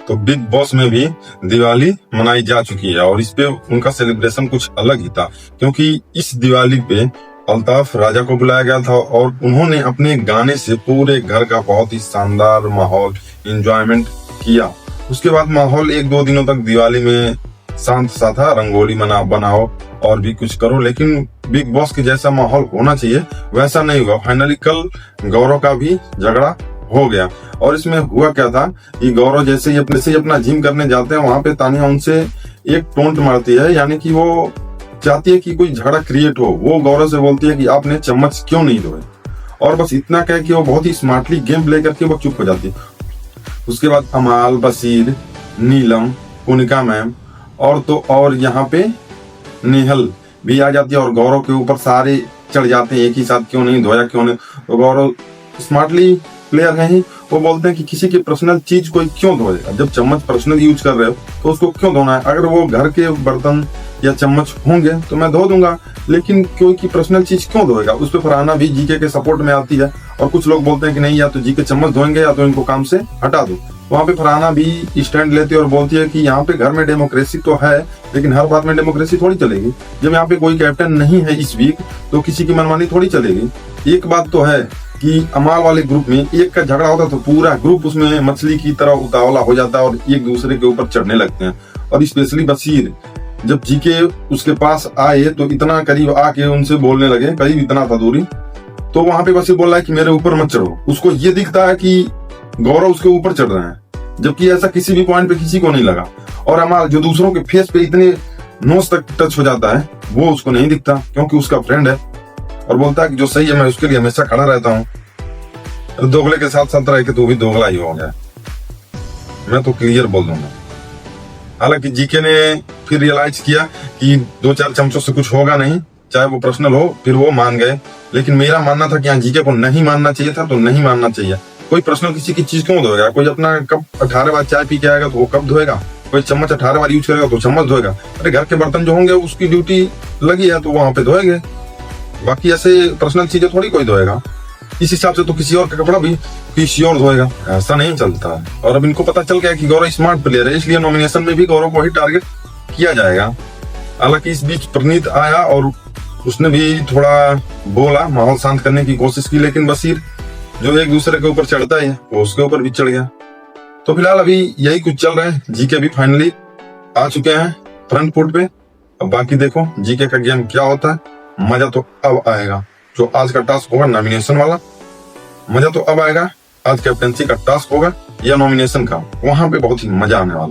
तो big boss में भी दिवाली मनाई जा चुकी है और इस पे उनका सेलिब्रेशन कुछ अलग ही था, क्योंकि इस दिवाली पे अल्ताफ राजा को बुलाया गया था और उन्होंने अपने गाने से पूरे घर का बहुत ही शानदार माहौल एंजॉयमेंट किया। उसके बाद माहौल 1-2 दिनों तक दिवाली में शांत सा था, रंगोली बनाओ और भी कुछ करो, लेकिन बिग बॉस के जैसा माहौल होना चाहिए वैसा नहीं हुआ। फाइनली कल गौरव का भी झगड़ा हो गया और इसमें हुआ क्या था कि गौरव जैसे ही अपना जिम करने जाते हैं, वहां पे तानिया उनसे एक टोंट मारती है, यानी कि वो चाहती है कि कोई झगड़ा क्रिएट हो। वो गौरव से बोलती है कि आपने चम्मच क्यों नहीं धोए, और बस इतना कह कि वो बहुत ही स्मार्टली गेम प्ले करके वो चुप हो जाती है। उसके बाद अमाल, बशीर, नीलम, कुनिका मैम और यहाँ पे नेहल भी आ जाती है और गौरव के ऊपर सारे चढ़ जाते हैं एक ही साथ, क्यों नहीं धोया क्यों नहीं। तो गौरव स्मार्टली प्लेयर है ही, वो बोलते हैं कि किसी की पर्सनल चीज कोई क्यों धोएगा, जब चम्मच पर्सनल यूज कर रहे हो तो उसको क्यों धोना है। अगर वो घर के बर्तन या चम्मच होंगे तो मैं धो दूंगा, लेकिन कोई की पर्सनल चीज क्यों धोएगा। उस पर फरहाना भी जीके के सपोर्ट में आती है और कुछ लोग बोलते हैं कि नहीं, या तो जीके चम्मच धोएंगे या तो इनको काम से हटा दो। वहां पे फरहाना भी स्टैंड लेती है और बोलती है कि यहाँ पे घर में डेमोक्रेसी तो है, लेकिन हर बात में डेमोक्रेसी थोड़ी चलेगी। जब यहाँ पे कोई कैप्टन नहीं है इस वीक तो किसी की मनमानी थोड़ी चलेगी। एक बात तो है कि अमाल वाले ग्रुप में एक का झगड़ा होता तो पूरा ग्रुप उसमें मछली की तरह उतावला हो जाता है और एक दूसरे के ऊपर चढ़ने लगते हैं। और स्पेशली बशीर जब जीके उसके पास आए तो इतना करीब आके उनसे बोलने लगे, करीब इतना था दूरी, तो वहां पे बशीर बोल रहा है कि मेरे ऊपर मत चढ़ो। उसको ये दिखता है कि गौरव उसके ऊपर चढ़ रहे हैं, जबकि ऐसा किसी भी पॉइंट पे किसी को नहीं लगा। और अमाल जो दूसरों के फेस पे इतने नोज तक टच हो जाता है वो उसको नहीं दिखता, क्योंकि उसका फ्रेंड है, और बोलता है कि जो सही है मैं उसके लिए हमेशा खड़ा रहता हूँ। दोगले के साथ साथ रह के तू भी दोगला ही हो गया, मैं तो क्लियर बोल दूंगा। हालांकि जीके ने फिर रियलाइज किया कि 2-4 चमचों से कुछ होगा नहीं, चाहे वो पर्सनल हो, फिर वो मान गए। लेकिन मेरा मानना था कि यहाँ जीके को नहीं मानना चाहिए था, तो नहीं मानना चाहिए। कोई पर्सनल किसी की चीज क्यों धोएगा। कोई अपना कप 18 बार चाय पी के आएगा तो वो कप धोएगा, कोई चम्मच 18 बार यूज करेगा तो चम्मच धोएगा। अरे घर के बर्तन जो होंगे उसकी ड्यूटी लगी है तो वहां पे धोएंगे, बाकी ऐसे पर्सनल चीजें थोड़ी कोई धोएगा। इस हिसाब से तो किसी और का कपड़ा भी किसी और धोएगा, ऐसा नहीं चलता है। और अब इनको पता चल गया कि गौरव स्मार्ट प्लेयर है, इसलिए नॉमिनेशन में भी गौरव को ही टारगेट किया जाएगा। हालांकि इस बीच प्रणीत आया और उसने भी थोड़ा बोला, माहौल शांत करने की कोशिश की, लेकिन बशीर जो एक दूसरे के ऊपर चढ़ता है वो उसके ऊपर भी चढ़ गया। तो फिलहाल अभी यही कुछ चल रहा है। जीके भी फाइनली आ चुके हैं फ्रंट फुट पे। अब बाकी देखो जीके का गेम क्या होता है। मजा तो अब आएगा, जो आज का टास्क होगा नॉमिनेशन वाला, मजा तो अब आएगा। आज कैप्टेंसी का टास्क होगा या नॉमिनेशन का, वहां पे बहुत ही मजा आने वाला।